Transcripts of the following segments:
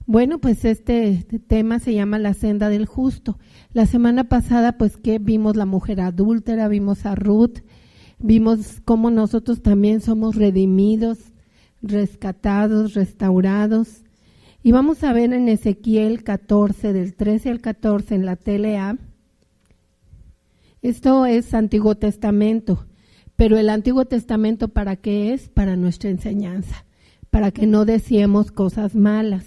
Bueno, pues este tema se llama la senda del justo. La semana pasada, pues que vimos la mujer adúltera, vimos a Ruth, vimos cómo nosotros también somos redimidos, rescatados, restaurados. Y vamos a ver en Ezequiel 14, del 13 al 14 en la TLA. Esto es Antiguo Testamento, pero el Antiguo Testamento ¿para qué es? Para nuestra enseñanza, para que no deseemos cosas malas.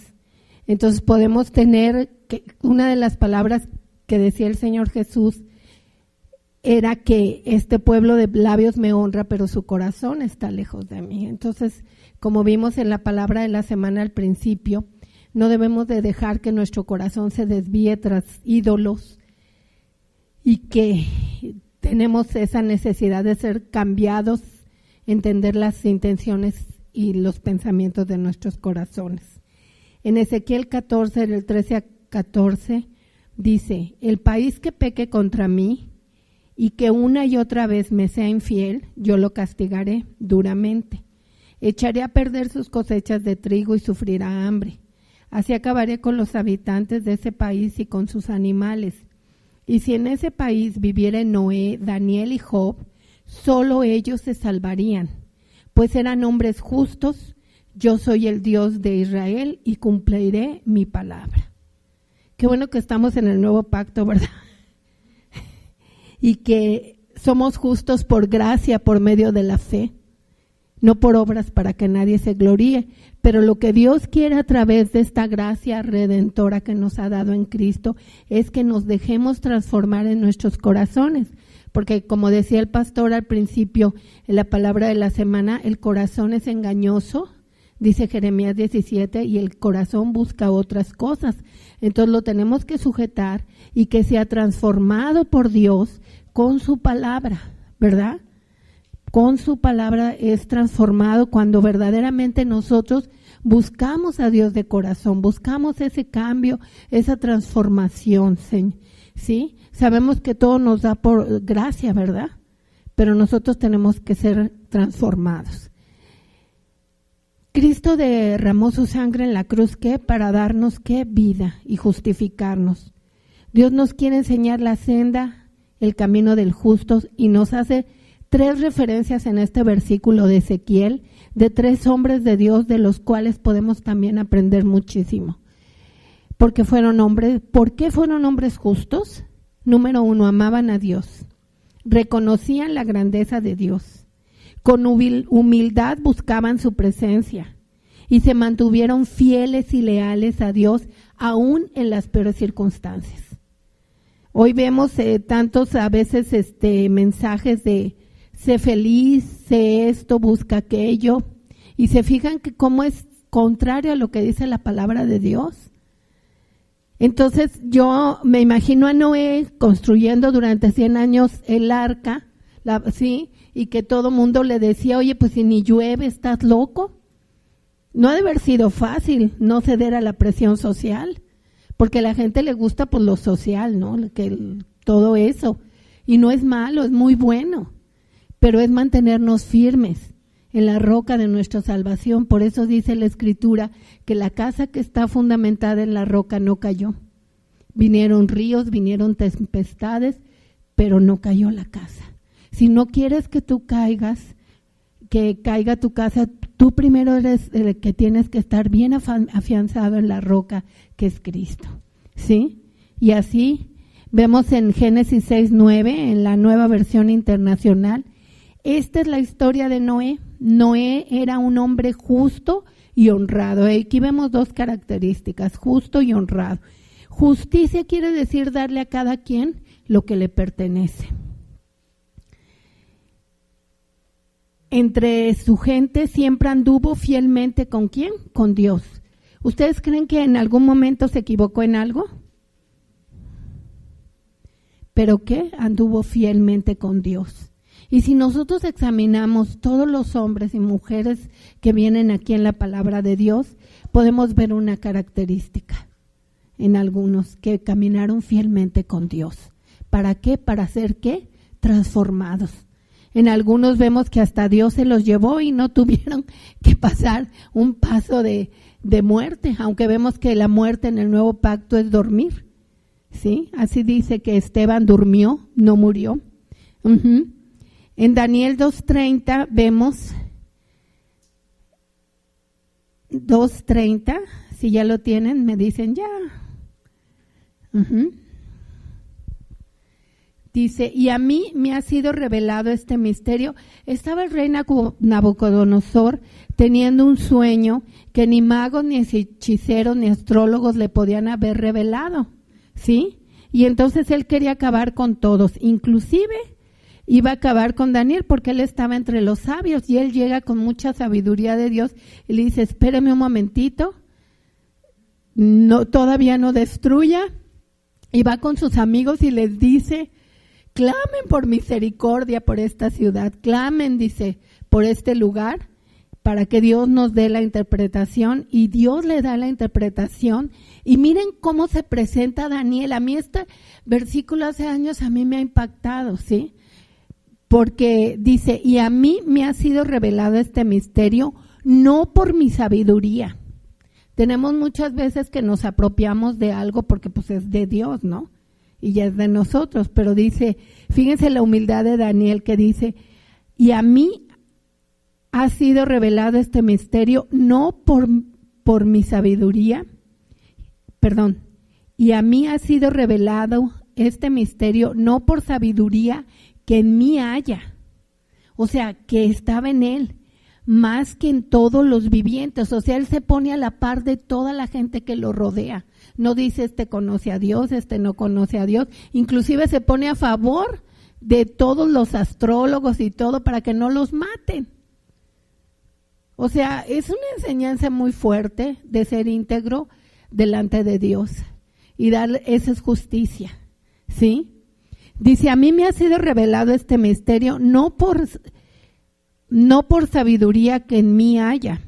Entonces podemos tener, que una de las palabras que decía el Señor Jesús era que este pueblo de labios me honra, pero su corazón está lejos de mí. Entonces, como vimos en la palabra de la semana al principio, no debemos de dejar que nuestro corazón se desvíe tras ídolos y que tenemos esa necesidad de ser cambiados, entender las intenciones y los pensamientos de nuestros corazones. En Ezequiel 14, del 13 a 14, dice, el país que peque contra mí y que una y otra vez me sea infiel, yo lo castigaré duramente. Echaré a perder sus cosechas de trigo y sufrirá hambre. Así acabaré con los habitantes de ese país y con sus animales. Y si en ese país viviera Noé, Daniel y Job, solo ellos se salvarían, pues eran hombres justos. Yo soy el Dios de Israel y cumpliré mi palabra. Qué bueno que estamos en el nuevo pacto, ¿verdad? Y que somos justos por gracia, por medio de la fe, no por obras para que nadie se gloríe. Pero lo que Dios quiere a través de esta gracia redentora que nos ha dado en Cristo es que nos dejemos transformar en nuestros corazones. Porque como decía el pastor al principio en la palabra de la semana, el corazón es engañoso, dice Jeremías 17, y el corazón busca otras cosas. Entonces lo tenemos que sujetar y que sea transformado por Dios con su palabra, ¿verdad? Con su palabra es transformado cuando verdaderamente nosotros buscamos a Dios de corazón, buscamos ese cambio, esa transformación, ¿sí? Sabemos que todo nos da por gracia, ¿verdad? Pero nosotros tenemos que ser transformados. Cristo derramó su sangre en la cruz, ¿qué? Para darnos, ¿qué? Vida y justificarnos. Dios nos quiere enseñar la senda, el camino del justo, y nos hace 3 referencias en este versículo de Ezequiel, de 3 hombres de Dios, de los cuales podemos también aprender muchísimo. Porque fueron hombres, ¿por qué fueron hombres justos? Número 1, amaban a Dios, reconocían la grandeza de Dios. Con humildad buscaban su presencia y se mantuvieron fieles y leales a Dios aún en las peores circunstancias. Hoy vemos tantos a veces mensajes de sé feliz, sé esto, busca aquello, y se fijan que cómo es contrario a lo que dice la palabra de Dios. Entonces yo me imagino a Noé construyendo durante 100 años el arca, ¿sí? Y que todo mundo le decía, oye, pues si ni llueve, ¿estás loco? No ha de haber sido fácil no ceder a la presión social, porque a la gente le gusta por lo social, ¿no? Todo eso. Y no es malo, es muy bueno, pero es mantenernos firmes en la roca de nuestra salvación. Por eso dice la Escritura que la casa que está fundamentada en la roca no cayó. Vinieron ríos, vinieron tempestades, pero no cayó la casa. Si no quieres que tú caigas, que caiga tu casa, tú primero eres el que tienes que estar bien afianzado en la roca que es Cristo, ¿sí? Y así vemos en Génesis 6:9, en la Nueva Versión Internacional, esta es la historia de Noé. Noé era un hombre justo y honrado. Aquí vemos 2 características, justo y honrado. Justicia quiere decir darle a cada quien lo que le pertenece. Entre su gente siempre anduvo fielmente ¿con quién? Con Dios. ¿Ustedes creen que en algún momento se equivocó en algo? ¿Pero qué? Anduvo fielmente con Dios. Y si nosotros examinamos todos los hombres y mujeres que vienen aquí en la palabra de Dios, podemos ver una característica en algunos que caminaron fielmente con Dios. ¿Para qué? Para ser ¿qué? Transformados. En algunos vemos que hasta Dios se los llevó y no tuvieron que pasar un paso de de muerte, aunque vemos que la muerte en el nuevo pacto es dormir, ¿sí? Así dice que Esteban durmió, no murió. En Daniel 2:30 vemos 2:30, si ya lo tienen, me dicen ya. Dice, y a mí me ha sido revelado este misterio. Estaba el rey Nabucodonosor teniendo un sueño que ni magos, ni hechiceros, ni astrólogos le podían haber revelado, ¿sí? Y entonces él quería acabar con todos, inclusive iba a acabar con Daniel porque él estaba entre los sabios y él llega con mucha sabiduría de Dios y le dice, espéreme un momentito, no, todavía no destruya, y va con sus amigos y les dice, clamen por misericordia por esta ciudad, clamen, dice, por este lugar, para que Dios nos dé la interpretación, y Dios le da la interpretación. Y miren cómo se presenta Daniel. A mí este versículo hace años a mí me ha impactado, ¿sí? Porque dice, y a mí me ha sido revelado este misterio, no por mi sabiduría. Tenemos muchas veces que nos apropiamos de algo porque pues es de Dios, ¿no? Y ya es de nosotros, pero dice, fíjense la humildad de Daniel que dice, y a mí ha sido revelado este misterio no por mi sabiduría, y a mí ha sido revelado este misterio no por sabiduría que en mí haya, o sea, que estaba en él, más que en todos los vivientes, o sea, él se pone a la par de toda la gente que lo rodea. No dice este conoce a Dios, este no conoce a Dios, inclusive se pone a favor de todos los astrólogos y todo para que no los maten. O sea, es una enseñanza muy fuerte de ser íntegro delante de Dios y dar esa es justicia, ¿sí? Dice, a mí me ha sido revelado este misterio no por sabiduría que en mí haya,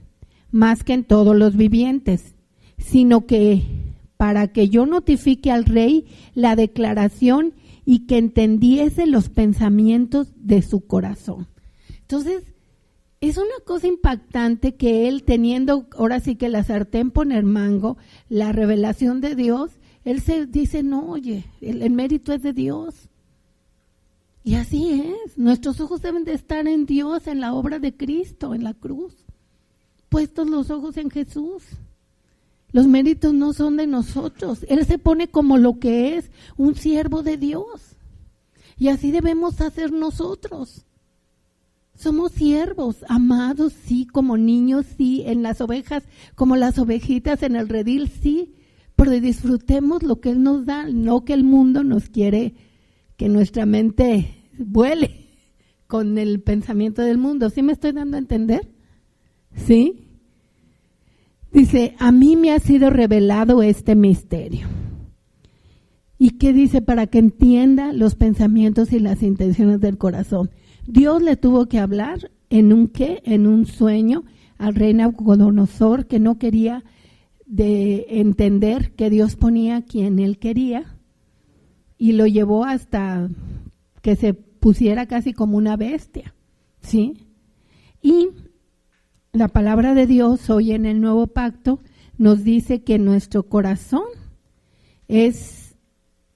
más que en todos los vivientes, sino que para que yo notifique al rey la declaración y que entendiese los pensamientos de su corazón. Entonces, es una cosa impactante que él teniendo, ahora sí que la sartén por el mango, la revelación de Dios, él se dice, no, oye, el mérito es de Dios. Y así es, nuestros ojos deben de estar en Dios, en la obra de Cristo, en la cruz, puestos los ojos en Jesús. Los méritos no son de nosotros, Él se pone como lo que es, un siervo de Dios. Y así debemos hacer nosotros. Somos siervos, amados, sí, como niños, sí, en las ovejas, como las ovejitas en el redil, sí, pero disfrutemos lo que Él nos da, no que el mundo nos quiere que nuestra mente vuele con el pensamiento del mundo. ¿Sí me estoy dando a entender? ¿Sí? Dice, a mí me ha sido revelado este misterio. ¿Y qué dice? Para que entienda los pensamientos y las intenciones del corazón. Dios le tuvo que hablar en un sueño al rey Nabucodonosor, que no quería de entender que Dios ponía a quien él quería, y lo llevó hasta que se pusiera casi como una bestia, ¿sí? Y la palabra de Dios hoy en el Nuevo Pacto nos dice que nuestro corazón es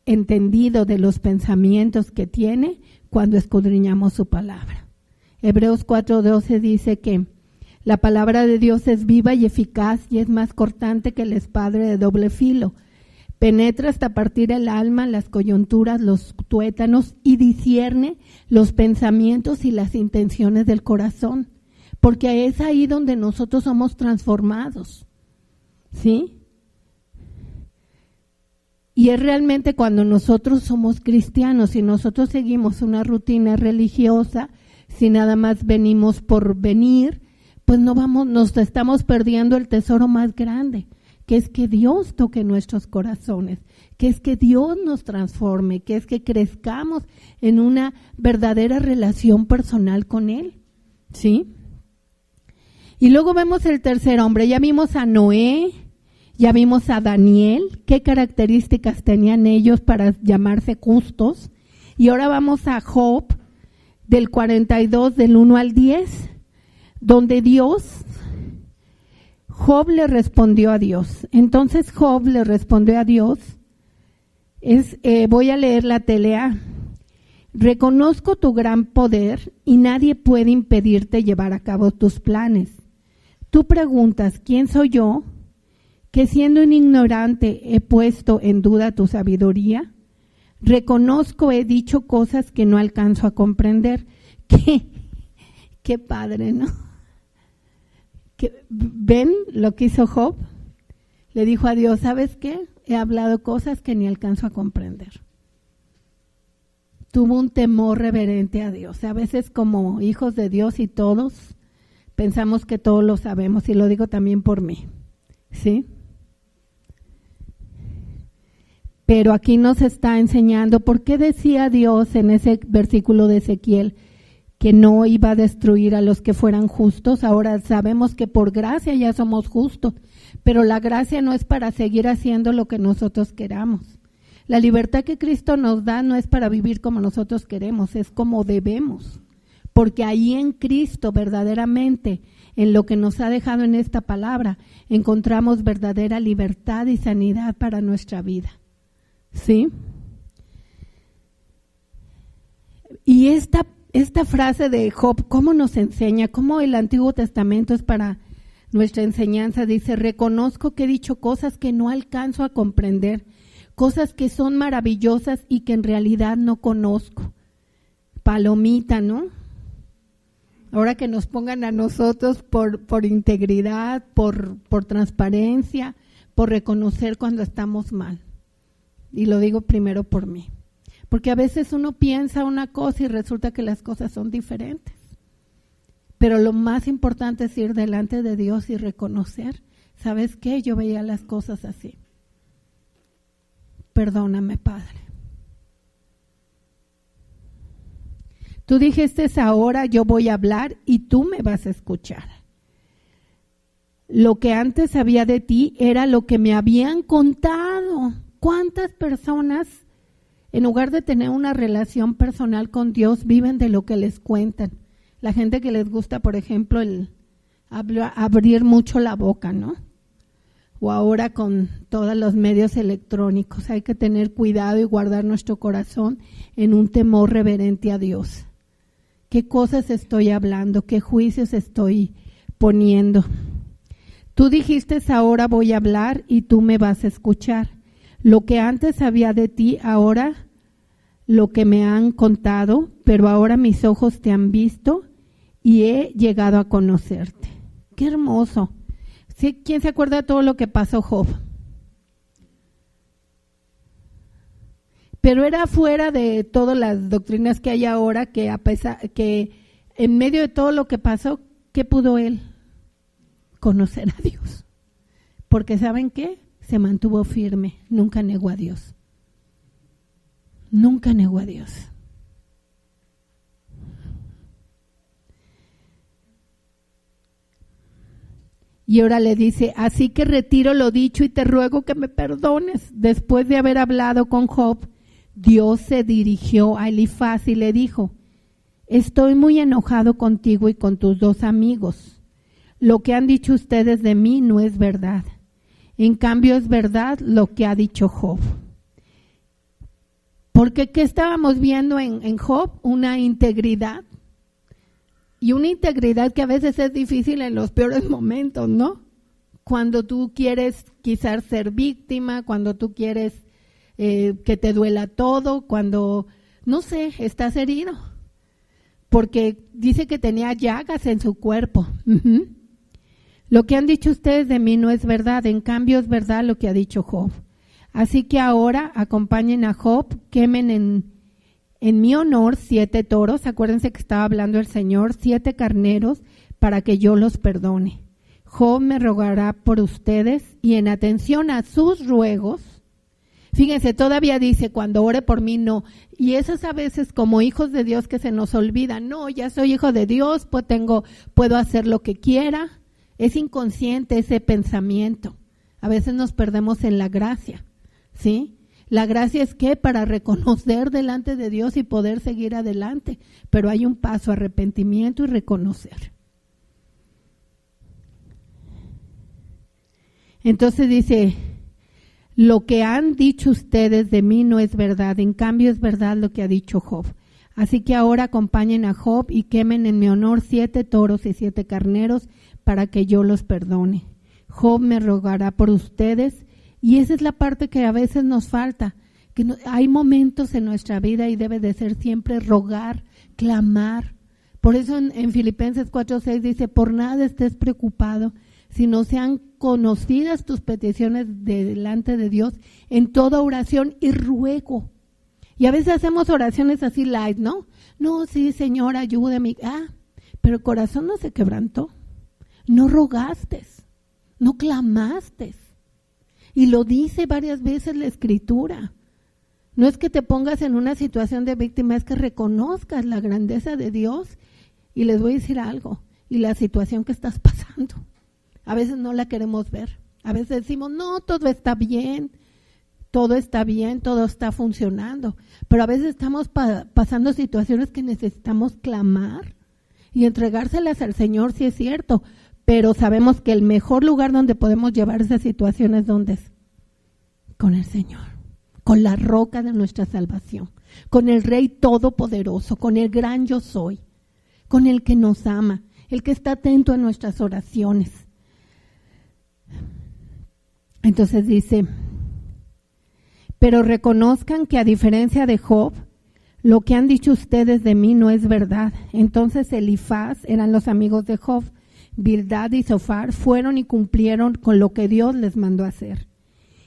entendido de los pensamientos que tiene cuando escudriñamos su palabra. Hebreos 4:12 dice que la palabra de Dios es viva y eficaz y es más cortante que la espada de doble filo. Penetra hasta partir el alma, las coyunturas, los tuétanos y discierne los pensamientos y las intenciones del corazón, porque es ahí donde nosotros somos transformados, ¿sí? Y es realmente cuando nosotros somos cristianos y nosotros seguimos una rutina religiosa, si nada más venimos por venir, pues nos estamos perdiendo el tesoro más grande, que es que Dios toque nuestros corazones, que es que Dios nos transforme, que es que crezcamos en una verdadera relación personal con Él, ¿sí? Y luego vemos el tercer hombre, ya vimos a Noé, ya vimos a Daniel, qué características tenían ellos para llamarse justos, y ahora vamos a Job, del 42, del 1 al 10, donde Dios Job le respondió a Dios. Entonces Job le respondió a Dios. Voy a leer la TLA. Reconozco tu gran poder y nadie puede impedirte llevar a cabo tus planes. Tú preguntas, ¿quién soy yo? Que siendo un ignorante he puesto en duda tu sabiduría. Reconozco, he dicho cosas que no alcanzo a comprender. Qué padre, ¿no? ¿Ven lo que hizo Job? Le dijo a Dios, ¿sabes qué? He hablado cosas que ni alcanzo a comprender. Tuvo un temor reverente a Dios. A veces como hijos de Dios y todos pensamos que todo lo sabemos, y lo digo también por mí, ¿sí? Pero aquí nos está enseñando por qué decía Dios en ese versículo de Ezequiel que no iba a destruir a los que fueran justos. Ahora sabemos que por gracia ya somos justos, pero la gracia no es para seguir haciendo lo que nosotros queramos. La libertad que Cristo nos da no es para vivir como nosotros queremos, es como debemos, porque ahí en Cristo verdaderamente, en lo que nos ha dejado en esta palabra, encontramos verdadera libertad y sanidad para nuestra vida. ¿Sí? Y esta frase de Job, ¿cómo nos enseña? ¿Cómo el Antiguo Testamento es para nuestra enseñanza? Dice, reconozco que he dicho cosas que no alcanzo a comprender, cosas que son maravillosas y que en realidad no conozco. Palomita, ¿no? Ahora que nos pongan a nosotros por integridad, por transparencia, por reconocer cuando estamos mal. Y lo digo primero por mí. Porque a veces uno piensa una cosa y resulta que las cosas son diferentes. Pero lo más importante es ir delante de Dios y reconocer, ¿sabes qué? Yo veía las cosas así. Perdóname, Padre. Tú dijiste ahora yo voy a hablar y tú me vas a escuchar. Lo que antes sabía de ti era lo que me habían contado. ¿Cuántas personas, en lugar de tener una relación personal con Dios, viven de lo que les cuentan? La gente que les gusta, por ejemplo, el abrir mucho la boca, ¿no? O ahora con todos los medios electrónicos. Hay que tener cuidado y guardar nuestro corazón en un temor reverente a Dios. ¿Qué cosas estoy hablando? ¿Qué juicios estoy poniendo? Tú dijiste ahora voy a hablar y tú me vas a escuchar. Lo que antes sabía de ti, ahora lo que me han contado, pero ahora mis ojos te han visto y he llegado a conocerte. ¡Qué hermoso! ¿Sí? ¿Quién se acuerda de todo lo que pasó Job? Pero era fuera de todas las doctrinas que hay ahora, que a pesar que en medio de todo lo que pasó, ¿qué pudo él? Conocer a Dios. Porque ¿saben qué? Se mantuvo firme, nunca negó a Dios. Nunca negó a Dios. Y ahora le dice, así que retiro lo dicho y te ruego que me perdones. Después de haber hablado con Job, Dios se dirigió a Elifaz y le dijo, estoy muy enojado contigo y con tus dos amigos. Lo que han dicho ustedes de mí no es verdad. En cambio es verdad lo que ha dicho Job. Porque ¿qué estábamos viendo en Job? Una integridad. Y una integridad que a veces es difícil en los peores momentos, ¿no? Cuando tú quieres quizás ser víctima, cuando tú quieres que te duela todo, cuando, no sé, estás herido. Porque dice que tenía llagas en su cuerpo. Uh-huh. Lo que han dicho ustedes de mí no es verdad, en cambio es verdad lo que ha dicho Job. Así que ahora acompañen a Job, quemen en mi honor 7 toros, acuérdense que estaba hablando el Señor, 7 carneros para que yo los perdone. Job me rogará por ustedes y en atención a sus ruegos, fíjense, todavía dice, cuando ore por mí, no. Y eso es a veces como hijos de Dios que se nos olvida. No, ya soy hijo de Dios, pues puedo hacer lo que quiera. Es inconsciente ese pensamiento. A veces nos perdemos en la gracia, ¿sí? La gracia es que para reconocer delante de Dios y poder seguir adelante. Pero hay un paso, arrepentimiento y reconocer. Entonces dice, lo que han dicho ustedes de mí no es verdad, en cambio es verdad lo que ha dicho Job. Así que ahora acompañen a Job y quemen en mi honor 7 toros y 7 carneros para que yo los perdone. Job me rogará por ustedes, y esa es la parte que a veces nos falta, que hay momentos en nuestra vida y debe de ser siempre rogar, clamar. Por eso en Filipenses 4:6 dice, por nada estés preocupado, sino sean conocidas tus peticiones delante de Dios en toda oración y ruego. Y a veces hacemos oraciones así light, ¿no? No, sí, Señor, ayúdame. Pero el corazón no se quebrantó. No rogaste, no clamaste. Y lo dice varias veces la Escritura. No es que te pongas en una situación de víctima, es que reconozcas la grandeza de Dios. Y les voy a decir algo, y la situación que estás pasando. A veces no la queremos ver. A veces decimos, no, todo está bien, todo está funcionando. Pero a veces estamos pasando situaciones que necesitamos clamar y entregárselas al Señor, sí es cierto. Pero sabemos que el mejor lugar donde podemos llevar esa situación es ¿dónde es? Con el Señor, con la roca de nuestra salvación, con el Rey Todopoderoso, con el gran yo soy, con el que nos ama, el que está atento a nuestras oraciones. Entonces dice, pero reconozcan que a diferencia de Job, lo que han dicho ustedes de mí no es verdad. Entonces Elifaz, eran los amigos de Job, Bildad y Zofar, fueron y cumplieron con lo que Dios les mandó hacer.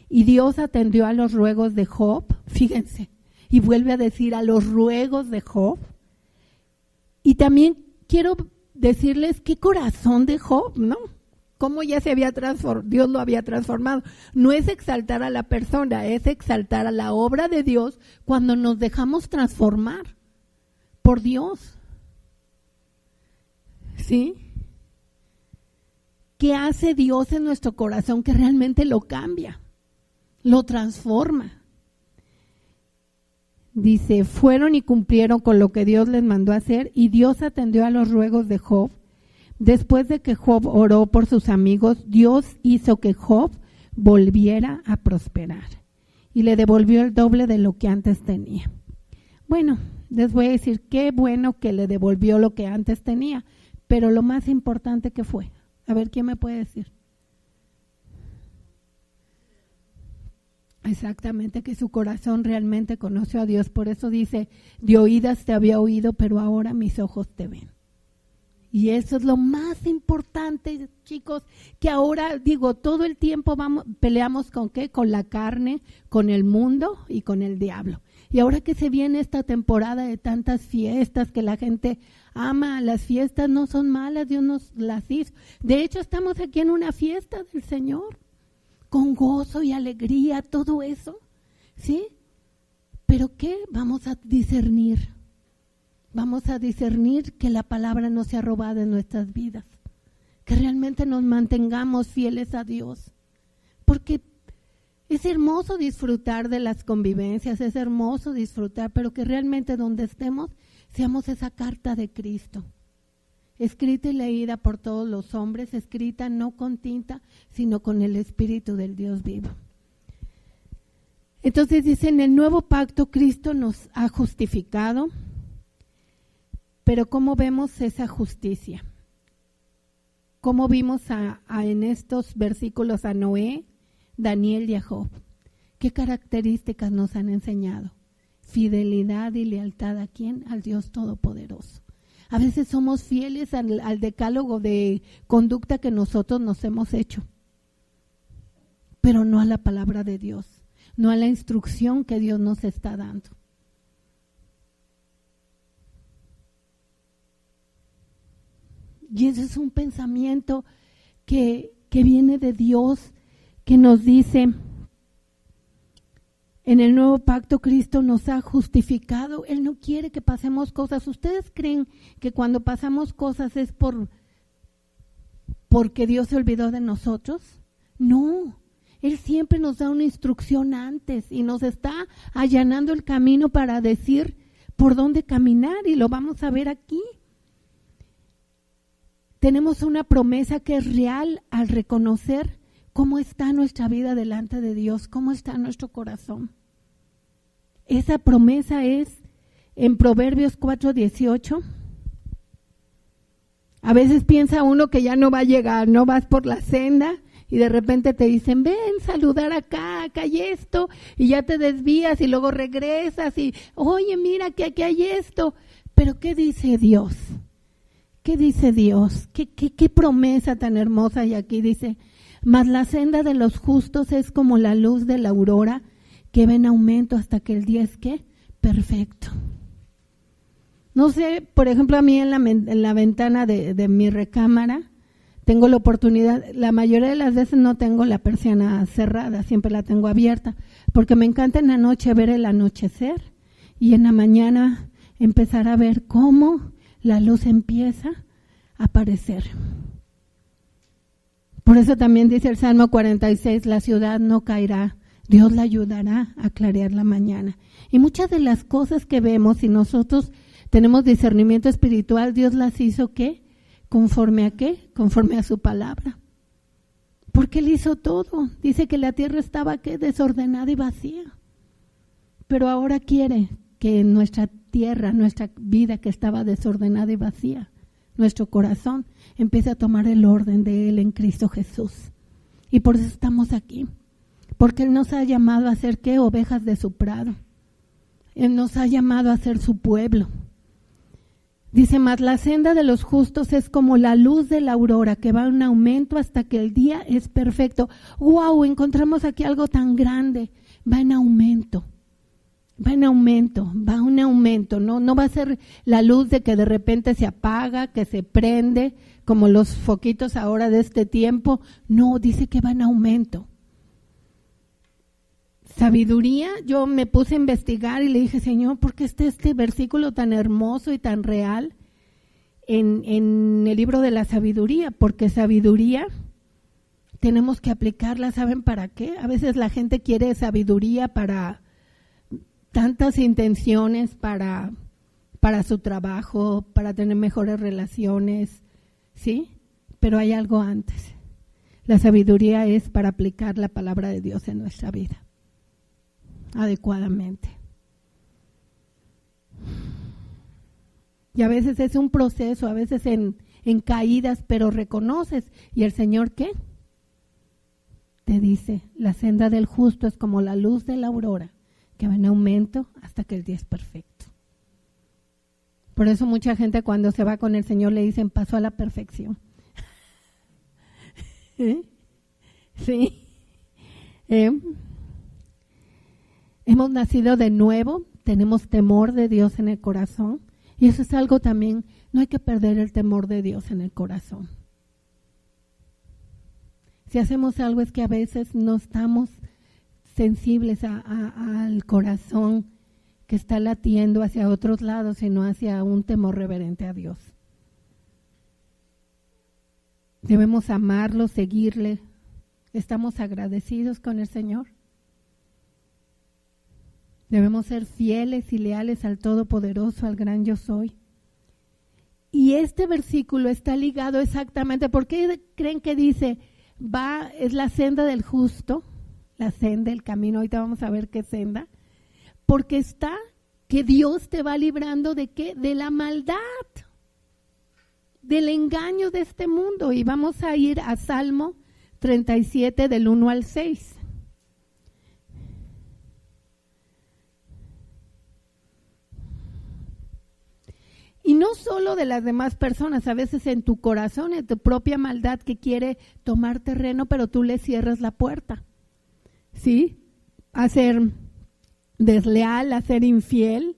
Y Dios atendió a los ruegos de Job, fíjense, y vuelve a decir a los ruegos de Job. Y también quiero decirles qué corazón de Job, ¿no? Cómo ya se había transformado, Dios lo había transformado. No es exaltar a la persona, es exaltar a la obra de Dios cuando nos dejamos transformar por Dios. ¿Sí? ¿Qué hace Dios en nuestro corazón que realmente lo cambia, lo transforma? Dice, fueron y cumplieron con lo que Dios les mandó hacer, y Dios atendió a los ruegos de Job. Después de que Job oró por sus amigos, Dios hizo que Job volviera a prosperar y le devolvió el doble de lo que antes tenía. Bueno, les voy a decir qué bueno que le devolvió lo que antes tenía, pero lo más importante que fue. A ver, ¿quién me puede decir? Exactamente, que su corazón realmente conoció a Dios. Por eso dice, de oídas te había oído, pero ahora mis ojos te ven. Y eso es lo más importante, chicos, que ahora, todo el tiempo peleamos ¿con qué? Con la carne, con el mundo y con el diablo. Y ahora que se viene esta temporada de tantas fiestas que la gente ama, las fiestas no son malas, Dios nos las hizo. De hecho, estamos aquí en una fiesta del Señor, con gozo y alegría, todo eso, ¿sí? ¿Pero qué? Vamos a discernir. Vamos a discernir que la palabra no sea robada en nuestras vidas, que realmente nos mantengamos fieles a Dios, porque es hermoso disfrutar de las convivencias, es hermoso disfrutar, pero que realmente donde estemos seamos esa carta de Cristo, escrita y leída por todos los hombres, escrita no con tinta, sino con el Espíritu del Dios vivo. Entonces dice, en el nuevo pacto Cristo nos ha justificado. Pero ¿cómo vemos esa justicia? ¿Cómo vimos en estos versículos a Noé, Daniel y a Job? ¿Qué características nos han enseñado? Fidelidad y lealtad ¿a quién? Al Dios Todopoderoso. A veces somos fieles al decálogo de conducta que nosotros nos hemos hecho, pero no a la palabra de Dios, no a la instrucción que Dios nos está dando. Y ese es un pensamiento que viene de Dios, que nos dice, en el nuevo pacto Cristo nos ha justificado. Él no quiere que pasemos cosas. ¿Ustedes creen que cuando pasamos cosas es porque Dios se olvidó de nosotros? No, Él siempre nos da una instrucción antes y nos está allanando el camino para decir por dónde caminar, y lo vamos a ver aquí. Tenemos una promesa que es real al reconocer ¿Cómo está nuestra vida delante de Dios? ¿Cómo está nuestro corazón? Esa promesa es en Proverbios 4:18. A veces piensa uno que ya no va a llegar, no vas por la senda y de repente te dicen, ven, saludar acá hay esto, y ya te desvías y luego regresas y, oye, mira que aquí hay esto. Pero ¿qué dice Dios? ¿Qué dice Dios? ¿Qué promesa tan hermosa? Y aquí dice, mas la senda de los justos es como la luz de la aurora, que va en aumento hasta que el día es, ¿qué? Perfecto. No sé, por ejemplo, a mí en la ventana de mi recámara, tengo la oportunidad, la mayoría de las veces no tengo la persiana cerrada, siempre la tengo abierta, porque me encanta en la noche ver el anochecer y en la mañana empezar a ver cómo la luz empieza a aparecer. Por eso también dice el Salmo 46, la ciudad no caerá, Dios la ayudará a clarear la mañana. Y muchas de las cosas que vemos, si nosotros tenemos discernimiento espiritual, Dios las hizo, ¿qué? ¿Conforme a qué? Conforme a su palabra. Porque Él hizo todo. Dice que la tierra estaba, ¿qué? Desordenada y vacía. Pero ahora quiere que nuestra tierra, nuestra vida que estaba desordenada y vacía, nuestro corazón, empiece a tomar el orden de Él en Cristo Jesús. Y por eso estamos aquí. Porque Él nos ha llamado a ser, ¿qué? Ovejas de su prado. Él nos ha llamado a ser su pueblo. Dice, mas la senda de los justos es como la luz de la aurora, que va en aumento hasta que el día es perfecto. ¡Wow! Encontramos aquí algo tan grande. Va en aumento. Va en aumento, va en aumento. No va a ser la luz de que de repente se apaga, que se prende, como los foquitos ahora de este tiempo. No, dice que va en aumento. Sabiduría, yo me puse a investigar y le dije, Señor, ¿por qué está este versículo tan hermoso y tan real en el libro de la sabiduría? Porque sabiduría tenemos que aplicarla, ¿saben para qué? A veces la gente quiere sabiduría para tantas intenciones, para su trabajo, para tener mejores relaciones, ¿sí? Pero hay algo antes. La sabiduría es para aplicar la palabra de Dios en nuestra vida adecuadamente. Y a veces es un proceso, a veces en caídas, pero reconoces. ¿Y el Señor qué? Te dice, la senda del justo es como la luz de la aurora, que va en aumento hasta que el día es perfecto. Por eso mucha gente cuando se va con el Señor le dicen, pasó a la perfección. Sí. Hemos nacido de nuevo, tenemos temor de Dios en el corazón y eso es algo también, no hay que perder el temor de Dios en el corazón. Si hacemos algo es que a veces no estamos sensibles al corazón que está latiendo hacia otros lados, sino hacia un temor reverente a Dios. Debemos amarlo, seguirle. ¿Estamos agradecidos con el Señor? Debemos ser fieles y leales al Todopoderoso, al gran Yo Soy. Y este versículo está ligado exactamente, ¿por qué creen que dice, es la senda del justo, la senda, el camino? Ahorita vamos a ver qué senda. Porque está que Dios te va librando ¿de qué? De la maldad, del engaño de este mundo. Y vamos a ir a Salmo 37 del 1 al 6. Y no solo de las demás personas, a veces en tu corazón, en tu propia maldad que quiere tomar terreno, pero tú le cierras la puerta, ¿sí? A ser desleal, a ser infiel.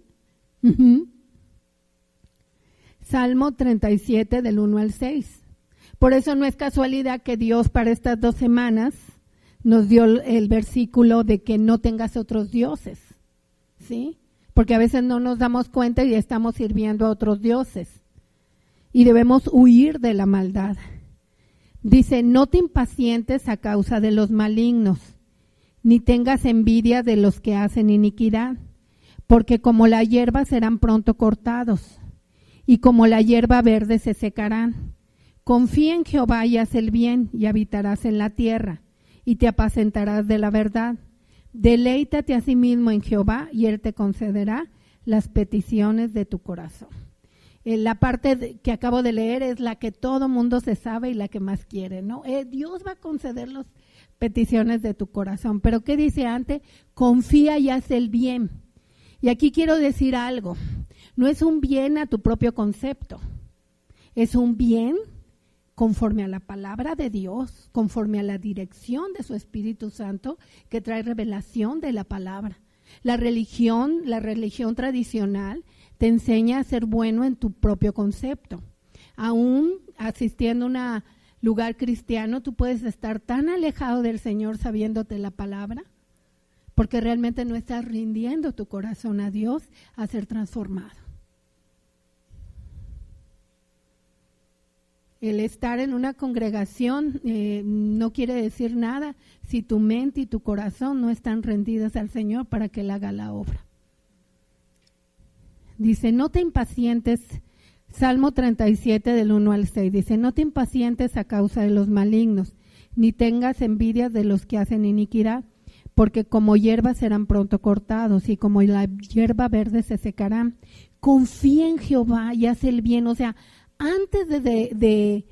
Salmo 37 del 1 al 6. Por eso no es casualidad que Dios para estas 2 semanas nos dio el versículo de que no tengas otros dioses, ¿sí? Porque a veces no nos damos cuenta y estamos sirviendo a otros dioses. Y debemos huir de la maldad. Dice, no te impacientes a causa de los malignos, ni tengas envidia de los que hacen iniquidad, porque como la hierba serán pronto cortados, y como la hierba verde se secarán. Confía en Jehová y haz el bien, y habitarás en la tierra, y te apacentarás de la verdad. Deleítate a sí mismo en Jehová y Él te concederá las peticiones de tu corazón. La parte que acabo de leer es la que todo mundo se sabe y la que más quiere, ¿no? Dios va a conceder las peticiones de tu corazón. Pero ¿qué dice antes? Confía y haz el bien. Y aquí quiero decir algo. No es un bien a tu propio concepto. Es un bien conforme a la palabra de Dios, conforme a la dirección de su Espíritu Santo, que trae revelación de la palabra. La religión tradicional te enseña a ser bueno en tu propio concepto. Aún asistiendo a un lugar cristiano, tú puedes estar tan alejado del Señor sabiéndote la palabra, porque realmente no estás rindiendo tu corazón a Dios a ser transformado. El estar en una congregación no quiere decir nada si tu mente y tu corazón no están rendidas al Señor para que Él haga la obra. Dice, no te impacientes, Salmo 37 del 1 al 6, dice, no te impacientes a causa de los malignos, ni tengas envidia de los que hacen iniquidad, porque como hierba serán pronto cortados y como la hierba verde se secarán. Confía en Jehová y haz el bien, o sea, antes de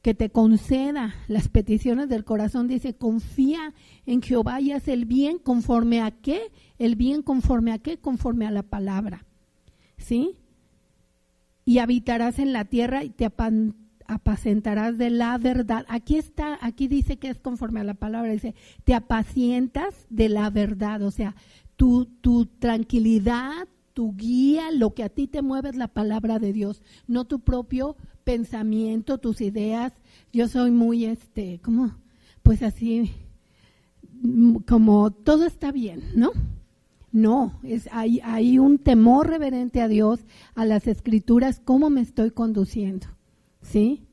que te conceda las peticiones del corazón, dice, confía en Jehová y haz el bien, ¿conforme a qué? El bien ¿conforme a qué? Conforme a la palabra, ¿sí? Y habitarás en la tierra y te apacentarás de la verdad. Aquí dice que es conforme a la palabra, dice, te apacientas de la verdad, o sea, tu tranquilidad, tu guía, lo que a ti te mueve es la palabra de Dios, no tu propio pensamiento, tus ideas. Yo soy muy, pues así, como todo está bien, ¿no? No, hay un temor reverente a Dios, a las Escrituras, cómo me estoy conduciendo, ¿sí?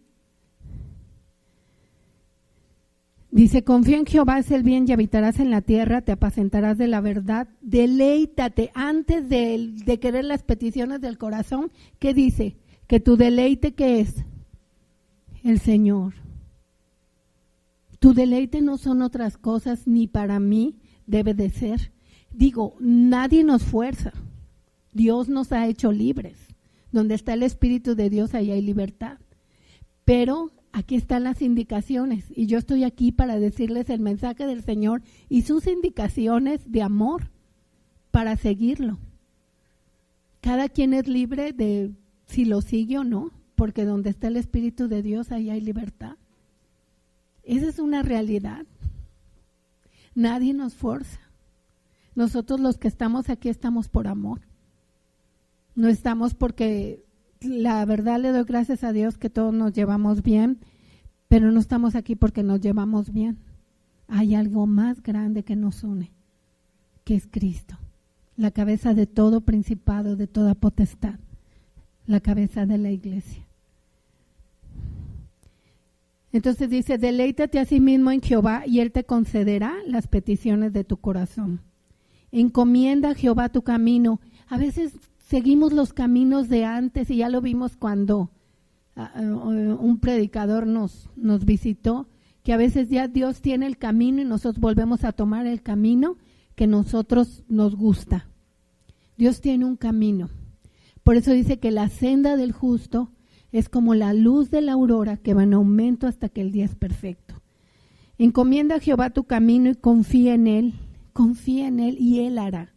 Dice, confía en Jehová, haz el bien y habitarás en la tierra, te apacentarás de la verdad, deleítate antes de querer las peticiones del corazón. ¿Qué dice? Que tu deleite, ¿qué es? El Señor. Tu deleite no son otras cosas, ni para mí debe de ser. Digo, nadie nos fuerza. Dios nos ha hecho libres. Donde está el Espíritu de Dios, ahí hay libertad. Pero aquí están las indicaciones y yo estoy aquí para decirles el mensaje del Señor y sus indicaciones de amor para seguirlo. Cada quien es libre de si lo sigue o no, porque donde está el Espíritu de Dios, ahí hay libertad. Esa es una realidad. Nadie nos fuerza. Nosotros los que estamos aquí estamos por amor. No estamos porque, la verdad, le doy gracias a Dios que todos nos llevamos bien, pero no estamos aquí porque nos llevamos bien. Hay algo más grande que nos une, que es Cristo, la cabeza de todo principado, de toda potestad, la cabeza de la iglesia. Entonces dice, deleítate a sí mismo en Jehová y Él te concederá las peticiones de tu corazón. Encomienda a Jehová tu camino. A veces seguimos los caminos de antes y ya lo vimos cuando un predicador nos visitó, que a veces ya Dios tiene el camino y nosotros volvemos a tomar el camino que nosotros nos gusta. Dios tiene un camino. Por eso dice que la senda del justo es como la luz de la aurora que va en aumento hasta que el día es perfecto. Encomienda a Jehová tu camino y confía en Él y Él hará.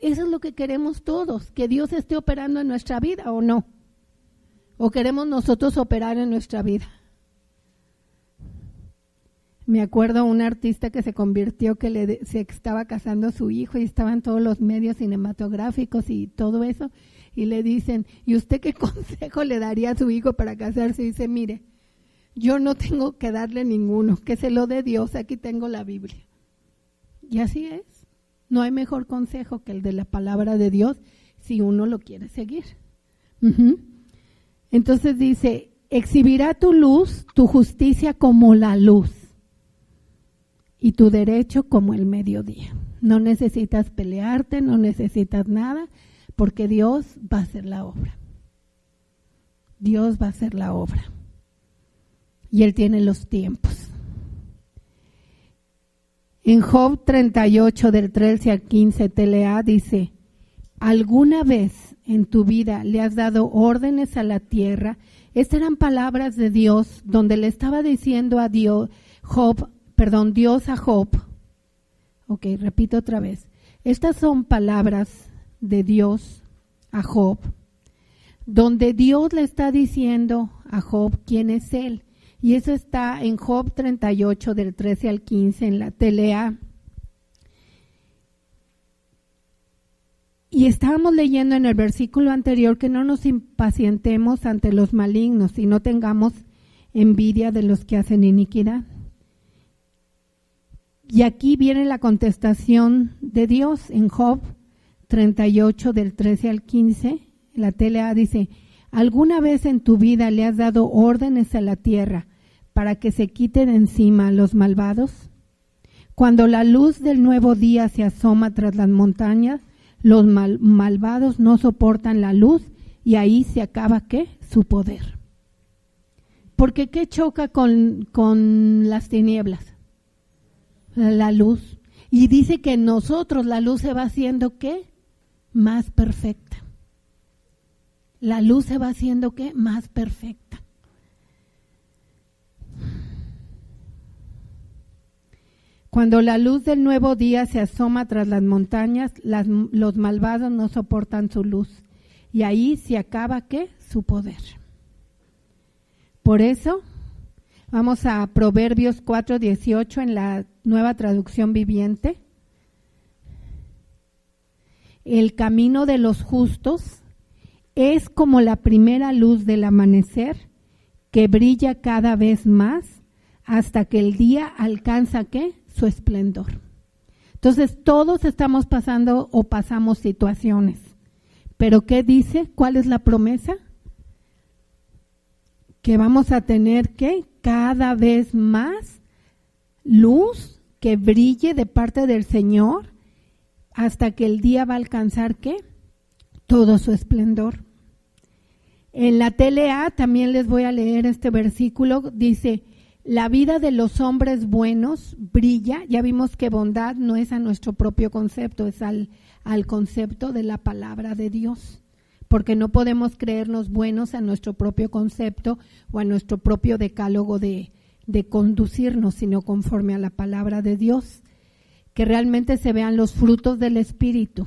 Eso es lo que queremos todos, que Dios esté operando en nuestra vida o no. ¿O queremos nosotros operar en nuestra vida? Me acuerdo un artista que se convirtió, que se estaba casando a su hijo y estaban todos los medios cinematográficos y todo eso, y le dicen, ¿y usted qué consejo le daría a su hijo para casarse? Y dice, mire, yo no tengo que darle ninguno, que se lo dé Dios, aquí tengo la Biblia. Y así es. No hay mejor consejo que el de la palabra de Dios si uno lo quiere seguir. Entonces dice, exhibirá tu luz, tu justicia como la luz y tu derecho como el mediodía. No necesitas pelearte, no necesitas nada, porque Dios va a hacer la obra. Dios va a hacer la obra. Y Él tiene los tiempos. En Job 38, del 13 al 15, TLA dice: ¿alguna vez en tu vida le has dado órdenes a la tierra? Estas eran palabras de Dios, donde le estaba diciendo a Dios a Job. Ok, repito otra vez. Estas son palabras de Dios a Job, donde Dios le está diciendo a Job quién es él. Y eso está en Job 38, del 13 al 15, en la TLA. Y estábamos leyendo en el versículo anterior que no nos impacientemos ante los malignos y no tengamos envidia de los que hacen iniquidad. Y aquí viene la contestación de Dios en Job 38, del 13 al 15. La TLA dice: ¿alguna vez en tu vida le has dado órdenes a la tierra para que se quiten encima los malvados? Cuando la luz del nuevo día se asoma tras las montañas, los malvados no soportan la luz y ahí se acaba, ¿qué? Su poder. Porque ¿qué choca con las tinieblas? La luz. Y dice que en nosotros la luz se va haciendo, ¿qué? Más perfecta. La luz se va haciendo, ¿qué? Más perfecta. Cuando la luz del nuevo día se asoma tras las montañas, los malvados no soportan su luz. Y ahí se acaba, ¿qué? Su poder. Por eso, vamos a Proverbios 4:18 en la Nueva Traducción Viviente. El camino de los justos es como la primera luz del amanecer, que brilla cada vez más hasta que el día alcanza, ¿qué? Su esplendor. Entonces, todos estamos pasando o pasamos situaciones. ¿Pero qué dice? ¿Cuál es la promesa? Que vamos a tener, ¿qué? Cada vez más luz que brille de parte del Señor hasta que el día va a alcanzar, ¿qué? Todo su esplendor. En la TLA también les voy a leer este versículo. Dice: la vida de los hombres buenos brilla. Ya vimos que bondad no es a nuestro propio concepto, es al concepto de la palabra de Dios. Porque no podemos creernos buenos a nuestro propio concepto o a nuestro propio decálogo de conducirnos, sino conforme a la palabra de Dios. Que realmente se vean los frutos del Espíritu.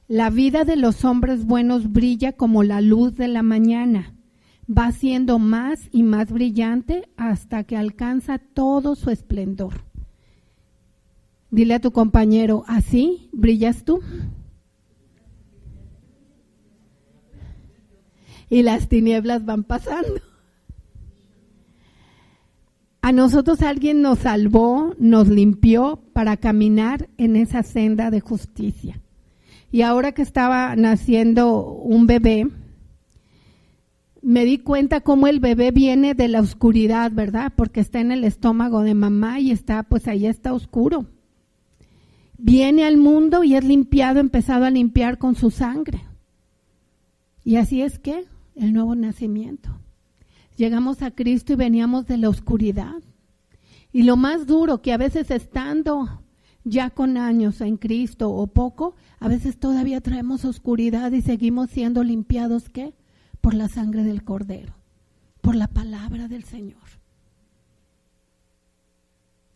La vida de los hombres buenos brilla como la luz de la mañana. Va siendo más y más brillante hasta que alcanza todo su esplendor. Dile a tu compañero: ¿así brillas tú? Y las tinieblas van pasando. A nosotros alguien nos salvó, nos limpió para caminar en esa senda de justicia. Y ahora que estaba naciendo un bebé, me di cuenta cómo el bebé viene de la oscuridad, ¿verdad? Porque está en el estómago de mamá y está, pues ahí está oscuro. Viene al mundo y es limpiado, empezado a limpiar con su sangre. Y así es que el nuevo nacimiento. Llegamos a Cristo y veníamos de la oscuridad. Y lo más duro, que a veces estando ya con años en Cristo o poco, a veces todavía traemos oscuridad y seguimos siendo limpiados, ¿qué? Por la sangre del Cordero, por la palabra del Señor.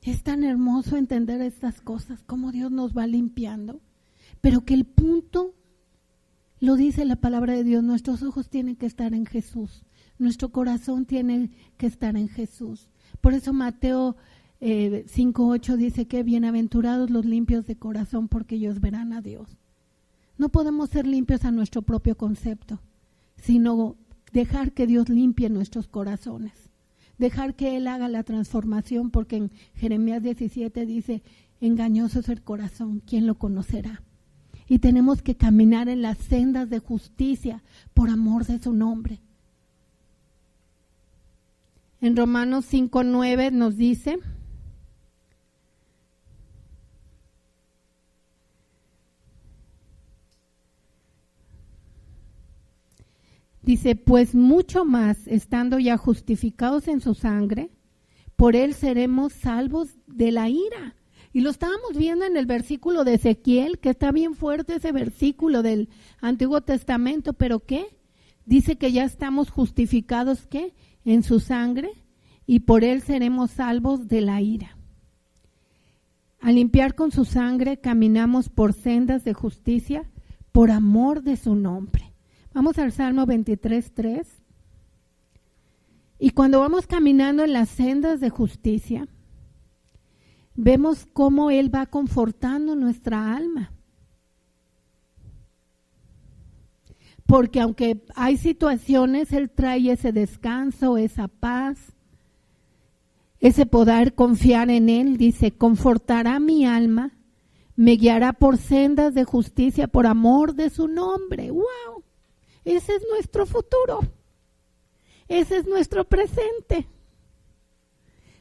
Es tan hermoso entender estas cosas, cómo Dios nos va limpiando, pero que el punto, lo dice la palabra de Dios, nuestros ojos tienen que estar en Jesús, nuestro corazón tiene que estar en Jesús. Por eso Mateo 5:8 dice que bienaventurados los limpios de corazón, porque ellos verán a Dios. No podemos ser limpios a nuestro propio concepto, sino dejar que Dios limpie nuestros corazones, dejar que Él haga la transformación, porque en Jeremías 17 dice: engañoso es el corazón, ¿quién lo conocerá? Y tenemos que caminar en las sendas de justicia por amor de su nombre. En Romanos 5:9 nos dice: dice, pues mucho más, estando ya justificados en su sangre, por Él seremos salvos de la ira. Y lo estábamos viendo en el versículo de Ezequiel, que está bien fuerte ese versículo del Antiguo Testamento, pero ¿qué? Dice que ya estamos justificados, ¿qué? En su sangre, y por él seremos salvos de la ira. Al limpiar con su sangre, caminamos por sendas de justicia, por amor de su nombre. Vamos al Salmo 23:3. Y cuando vamos caminando en las sendas de justicia, vemos cómo Él va confortando nuestra alma. Porque aunque hay situaciones, Él trae ese descanso, esa paz, ese poder confiar en Él. Dice, confortará mi alma, me guiará por sendas de justicia, por amor de su nombre. ¡Wow! Ese es nuestro futuro. Ese es nuestro presente.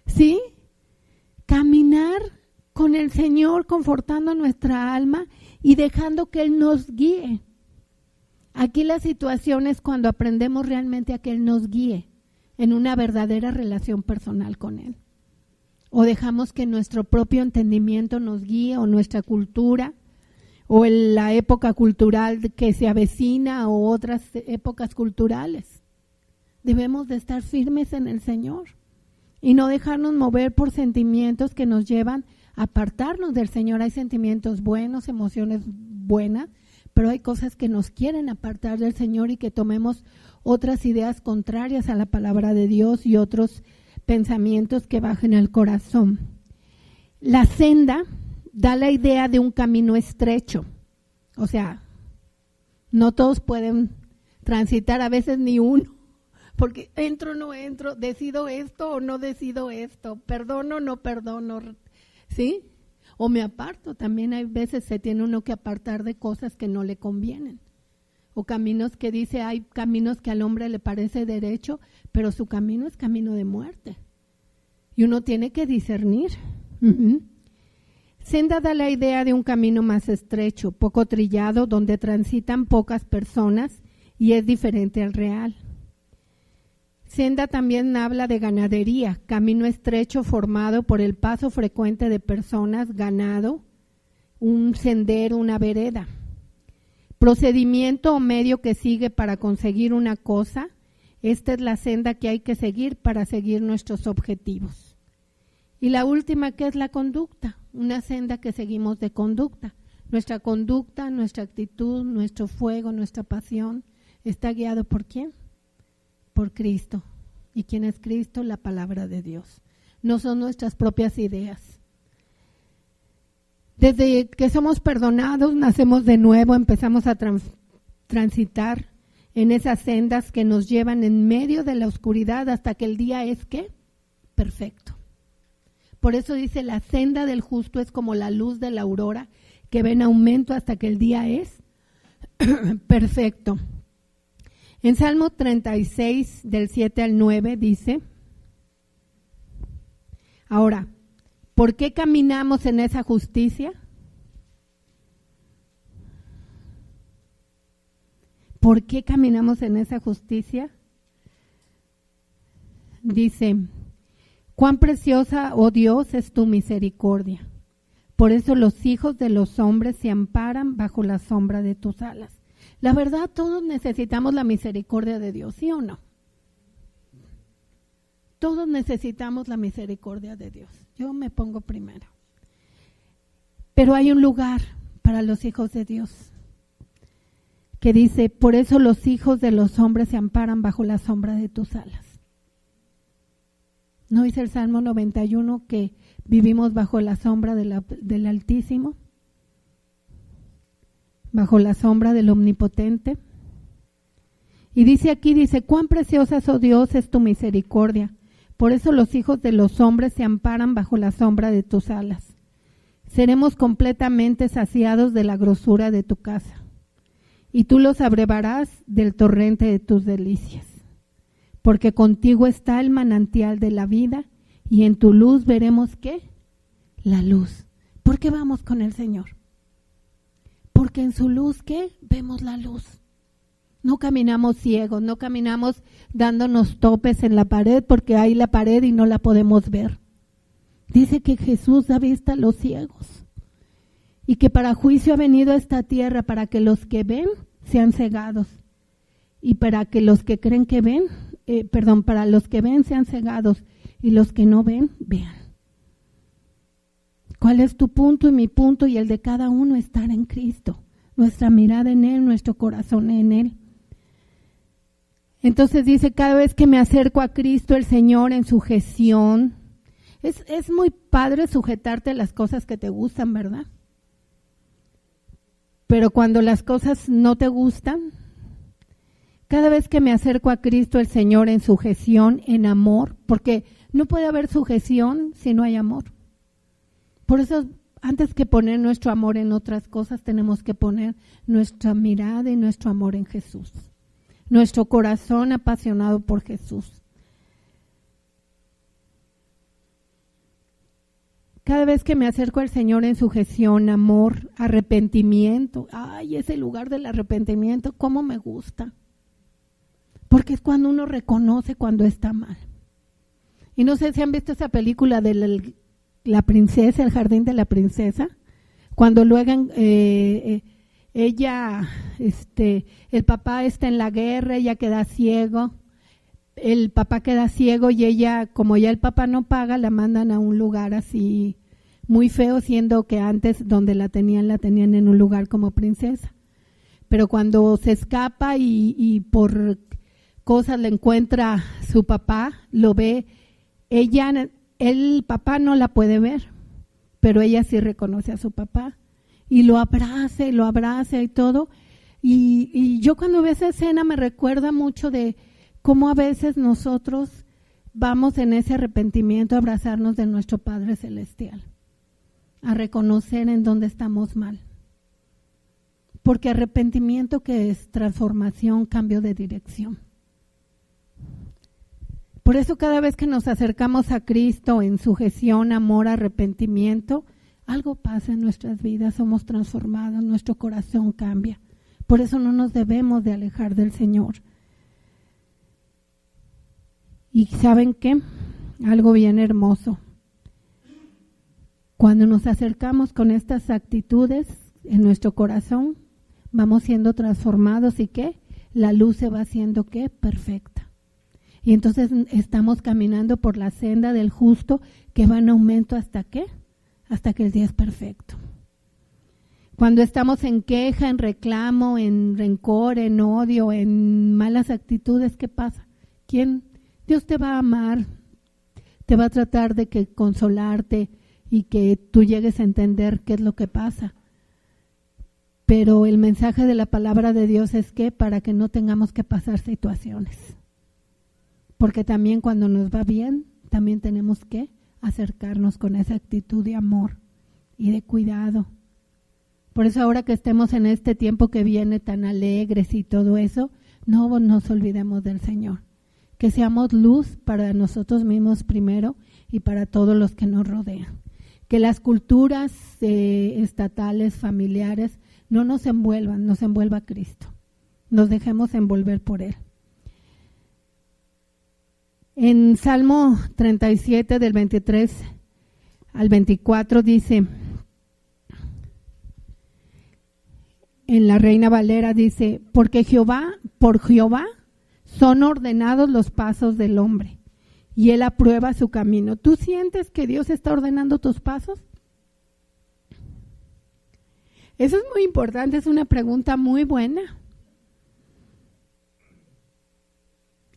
¿Sí? Caminar con el Señor, confortando nuestra alma y dejando que Él nos guíe. Aquí la situación es cuando aprendemos realmente a que Él nos guíe en una verdadera relación personal con Él. O dejamos que nuestro propio entendimiento nos guíe, o nuestra cultura, o la época cultural que se avecina, o otras épocas culturales. Debemos de estar firmes en el Señor y no dejarnos mover por sentimientos que nos llevan a apartarnos del Señor. Hay sentimientos buenos, emociones buenas, pero hay cosas que nos quieren apartar del Señor y que tomemos otras ideas contrarias a la palabra de Dios y otros pensamientos que bajen al corazón. La senda da la idea de un camino estrecho, o sea, no todos pueden transitar, a veces ni uno, porque entro o no entro, decido esto o no decido esto, perdono o no perdono, ¿sí? O me aparto, también hay veces se tiene uno que apartar de cosas que no le convienen. O caminos que dice, hay caminos que al hombre le parece derecho, pero su camino es camino de muerte. Y uno tiene que discernir. Senda da la idea de un camino más estrecho, poco trillado, donde transitan pocas personas y es diferente al real. Senda también habla de ganadería, camino estrecho formado por el paso frecuente de personas, ganado, un sendero, una vereda. Procedimiento o medio que sigue para conseguir una cosa, esta es la senda que hay que seguir para seguir nuestros objetivos. Y la última, que es la conducta, una senda que seguimos de conducta. Nuestra conducta, nuestra actitud, nuestro fuego, nuestra pasión, está guiado ¿por quién? Por Cristo. ¿Y quién es Cristo? La palabra de Dios. No son nuestras propias ideas. Desde que somos perdonados, nacemos de nuevo, empezamos a transitar en esas sendas que nos llevan en medio de la oscuridad hasta que el día es, ¿qué? Perfecto. Por eso dice, la senda del justo es como la luz de la aurora, que va en aumento hasta que el día es perfecto. En Salmo 36, del 7 al 9, dice, ahora, ¿por qué caminamos en esa justicia? ¿Por qué caminamos en esa justicia? Dice, cuán preciosa, oh Dios, es tu misericordia. Por eso los hijos de los hombres se amparan bajo la sombra de tus alas. La verdad, todos necesitamos la misericordia de Dios, ¿sí o no? Todos necesitamos la misericordia de Dios. Yo me pongo primero. Pero hay un lugar para los hijos de Dios que dice, por eso los hijos de los hombres se amparan bajo la sombra de tus alas. ¿No dice el Salmo 91 que vivimos bajo la sombra del Altísimo? Bajo la sombra del Omnipotente. Y dice aquí, dice, cuán preciosa, oh Dios, es tu misericordia. Por eso los hijos de los hombres se amparan bajo la sombra de tus alas. Seremos completamente saciados de la grosura de tu casa, y tú los abrevarás del torrente de tus delicias. Porque contigo está el manantial de la vida, y en tu luz veremos, ¿qué? La luz. ¿Por qué vamos con el Señor? Porque en su luz, ¿qué? Vemos la luz. No caminamos ciegos, no caminamos dándonos topes en la pared porque hay la pared y no la podemos ver. Dice que Jesús da vista a los ciegos y que para juicio ha venido a esta tierra para que los que ven sean cegados y para que los que creen que ven, para los que ven sean cegados y los que no ven, vean. ¿Cuál es tu punto y mi punto y el de cada uno? Estar en Cristo, nuestra mirada en Él, nuestro corazón en Él. Entonces dice, cada vez que me acerco a Cristo, el Señor en sujeción. Es muy padre sujetarte a las cosas que te gustan, ¿verdad? Pero cuando las cosas no te gustan, cada vez que me acerco a Cristo, el Señor en sujeción, en amor, porque no puede haber sujeción si no hay amor. Por eso, antes que poner nuestro amor en otras cosas, tenemos que poner nuestra mirada y nuestro amor en Jesús. Nuestro corazón apasionado por Jesús. Cada vez que me acerco al Señor en sujeción, amor, arrepentimiento, ay, ese lugar del arrepentimiento, cómo me gusta. Porque es cuando uno reconoce cuando está mal. Y no sé si han visto esa película de la princesa, el jardín de la princesa, cuando luego ella, el papá está en la guerra, ella queda ciego, el papá queda ciego y ella, como ya el papá no paga, la mandan a un lugar así muy feo, siendo que antes donde la tenían en un lugar como princesa. Pero cuando se escapa y por cosas le encuentra su papá, lo ve, el papá no la puede ver, pero ella sí reconoce a su papá y lo abraza y todo. Y yo cuando veo esa escena me recuerda mucho de cómo a veces nosotros vamos en ese arrepentimiento a abrazarnos de nuestro Padre Celestial, a reconocer en dónde estamos mal. Porque arrepentimiento, que es transformación, cambio de dirección. Por eso cada vez que nos acercamos a Cristo en sujeción, amor, arrepentimiento, algo pasa en nuestras vidas, somos transformados, nuestro corazón cambia. Por eso no nos debemos de alejar del Señor. Y ¿saben qué? Algo bien hermoso. Cuando nos acercamos con estas actitudes en nuestro corazón, vamos siendo transformados y ¿qué? La luz se va haciendo ¿qué? Perfecta. Y entonces estamos caminando por la senda del justo que va en aumento hasta ¿qué? Hasta que el día es perfecto. Cuando estamos en queja, en reclamo, en rencor, en odio, en malas actitudes, ¿qué pasa? ¿Quién? Dios te va a amar, te va a tratar de que consolarte y que tú llegues a entender qué es lo que pasa. Pero el mensaje de la palabra de Dios es que para que no tengamos que pasar situaciones. Porque también cuando nos va bien, también tenemos que acercarnos con esa actitud de amor y de cuidado. Por eso ahora que estemos en este tiempo que viene tan alegres y todo eso, no nos olvidemos del Señor. Que seamos luz para nosotros mismos primero y para todos los que nos rodean. Que las culturas estatales, familiares, no nos envuelvan, nos envuelva Cristo. Nos dejemos envolver por Él. En Salmo 37 del 23 al 24 dice, en la Reina Valera dice, por Jehová son ordenados los pasos del hombre y Él aprueba su camino. ¿Tú sientes que Dios está ordenando tus pasos? Eso es muy importante, es una pregunta muy buena.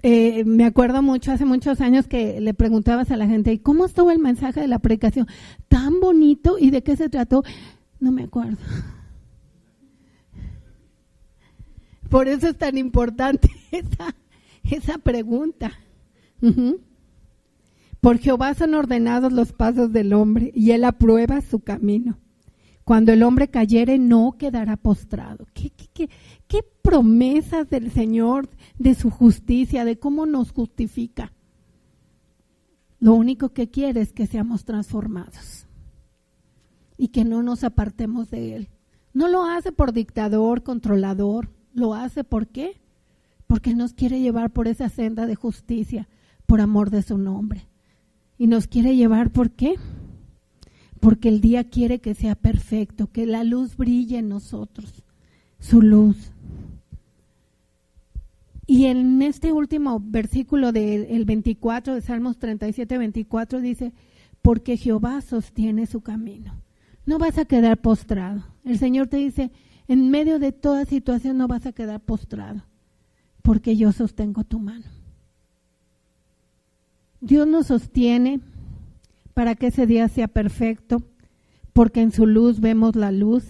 Me acuerdo mucho, hace muchos años que le preguntabas a la gente, ¿y cómo estuvo el mensaje de la predicación? Tan bonito, ¿y de qué se trató? No me acuerdo. Por eso es tan importante esa pregunta. Por Jehová son ordenados los pasos del hombre, y Él aprueba su camino. Cuando el hombre cayere, no quedará postrado. ¿Qué promesas del Señor, de su justicia, de cómo nos justifica? Lo único que quiere es que seamos transformados y que no nos apartemos de Él. No lo hace por dictador, controlador. Lo hace ¿por qué? Porque nos quiere llevar por esa senda de justicia, por amor de su nombre. Y nos quiere llevar ¿por qué? porque el día quiere que sea perfecto, que la luz brille en nosotros, su luz. Y en este último versículo del 24 de Salmos 37, 24 dice, porque Jehová sostiene su camino. No vas a quedar postrado. El Señor te dice, en medio de toda situación no vas a quedar postrado, porque yo sostengo tu mano. Dios nos sostiene para que ese día sea perfecto, porque en su luz vemos la luz.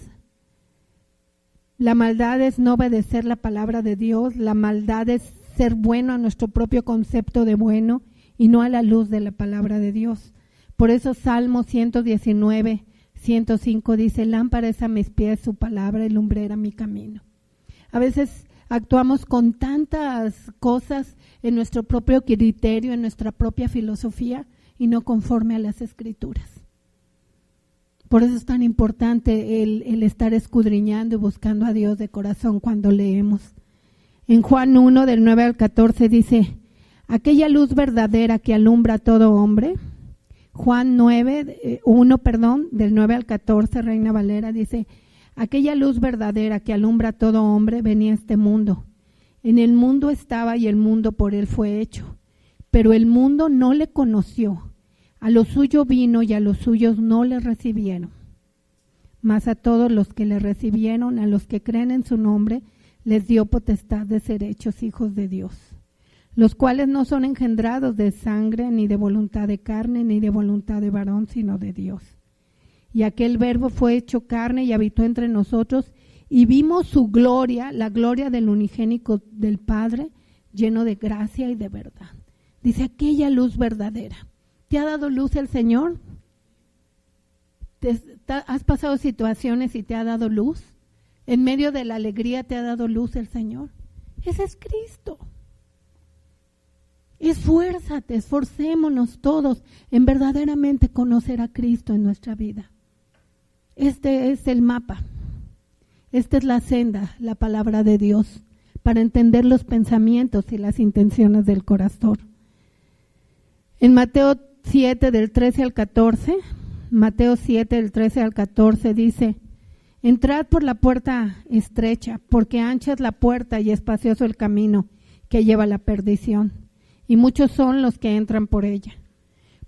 La maldad es no obedecer la palabra de Dios, la maldad es ser bueno a nuestro propio concepto de bueno y no a la luz de la palabra de Dios. Por eso Salmo 119, 105 dice, lámpara es a mis pies su palabra y lumbrera mi camino. A veces actuamos con tantas cosas en nuestro propio criterio, en nuestra propia filosofía y no conforme a las Escrituras. Por eso es tan importante el estar escudriñando y buscando a Dios de corazón cuando leemos. En Juan 1, del 9 al 14 dice, aquella luz verdadera que alumbra a todo hombre. Juan 1, del 9 al 14, Reina Valera, dice, aquella luz verdadera que alumbra a todo hombre venía a este mundo. En el mundo estaba y el mundo por él fue hecho, pero el mundo no le conoció. A lo suyo vino y a los suyos no le recibieron. Mas a todos los que le recibieron, a los que creen en su nombre, les dio potestad de ser hechos hijos de Dios, los cuales no son engendrados de sangre, ni de voluntad de carne, ni de voluntad de varón, sino de Dios. Y aquel Verbo fue hecho carne y habitó entre nosotros, y vimos su gloria, la gloria del unigénito del Padre, lleno de gracia y de verdad. Dice, aquella luz verdadera. ¿Te ha dado luz el Señor? ¿Has pasado situaciones y te ha dado luz? ¿En medio de la alegría te ha dado luz el Señor? Ese es Cristo. Esfuérzate, esforcémonos todos en verdaderamente conocer a Cristo en nuestra vida. Este es el mapa. Esta es la senda, la palabra de Dios, para entender los pensamientos y las intenciones del corazón. En Mateo 7, del 13 al 14, Mateo 7, del 13 al 14 dice, entrad por la puerta estrecha, porque ancha es la puerta y espacioso el camino que lleva a la perdición, y muchos son los que entran por ella.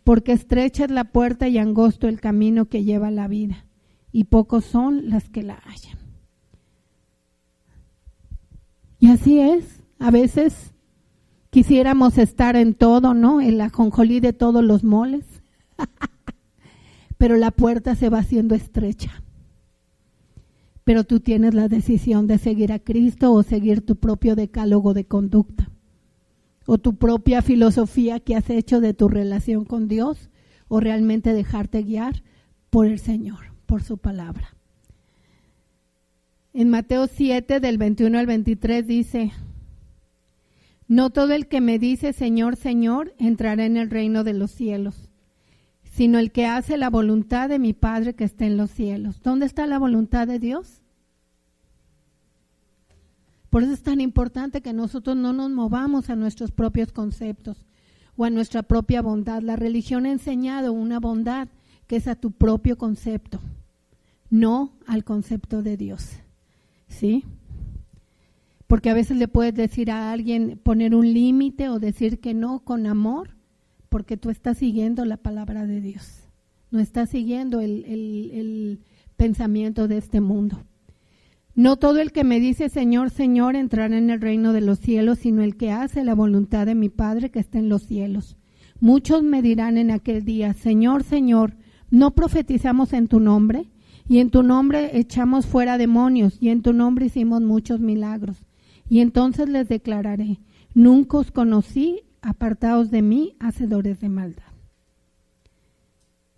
Porque estrecha es la puerta y angosto el camino que lleva a la vida, y pocos son las que la hallan. Y así es, a veces quisiéramos estar en todo, ¿no? El ajonjolí de todos los moles. Pero la puerta se va haciendo estrecha. Pero tú tienes la decisión de seguir a Cristo o seguir tu propio decálogo de conducta. O tu propia filosofía que has hecho de tu relación con Dios. O realmente dejarte guiar por el Señor, por su palabra. En Mateo 7, del 21 al 23 dice, no todo el que me dice Señor, Señor, entrará en el reino de los cielos, sino el que hace la voluntad de mi Padre que está en los cielos. ¿Dónde está la voluntad de Dios? Por eso es tan importante que nosotros no nos movamos a nuestros propios conceptos o a nuestra propia bondad. La religión ha enseñado una bondad que es a tu propio concepto, no al concepto de Dios. ¿Sí? Porque a veces le puedes decir a alguien, poner un límite o decir que no con amor, porque tú estás siguiendo la palabra de Dios. No estás siguiendo el pensamiento de este mundo. No todo el que me dice Señor, Señor entrará en el reino de los cielos, sino el que hace la voluntad de mi Padre que está en los cielos. Muchos me dirán en aquel día, Señor, Señor, ¿no profetizamos en tu nombre? Y en tu nombre echamos fuera demonios, y en tu nombre hicimos muchos milagros. Y entonces les declararé, nunca os conocí, apartaos de mí, hacedores de maldad.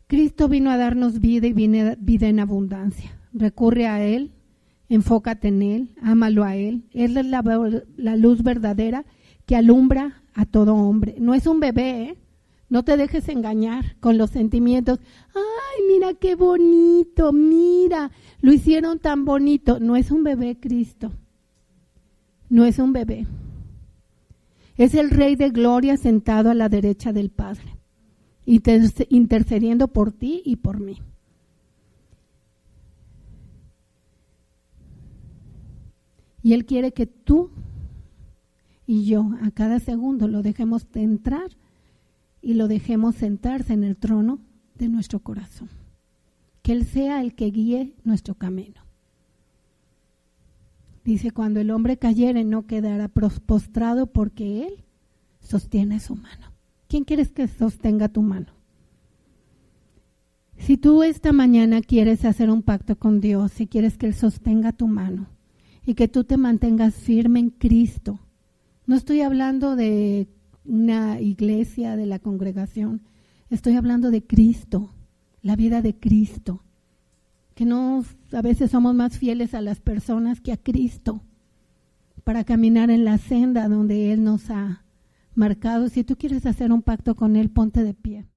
Cristo vino a darnos vida y vida en abundancia. Recurre a Él, enfócate en Él, ámalo a Él. Él es la luz verdadera que alumbra a todo hombre. No es un bebé, ¿eh? No te dejes engañar con los sentimientos. Ay, mira qué bonito, mira, lo hicieron tan bonito. No es un bebé Cristo, no es un bebé. Es el Rey de Gloria sentado a la derecha del Padre, intercediendo por ti y por mí. Y Él quiere que tú y yo a cada segundo lo dejemos de entrar y lo dejemos sentarse en el trono de nuestro corazón. Que Él sea el que guíe nuestro camino. Dice, cuando el hombre cayere no quedará postrado porque Él sostiene su mano. ¿Quién quieres que sostenga tu mano? Si tú esta mañana quieres hacer un pacto con Dios, si quieres que Él sostenga tu mano y que tú te mantengas firme en Cristo, no estoy hablando de una iglesia, de la congregación, estoy hablando de Cristo, la vida de Cristo, que a veces somos más fieles a las personas que a Cristo para caminar en la senda donde Él nos ha marcado. Si tú quieres hacer un pacto con Él, ponte de pie.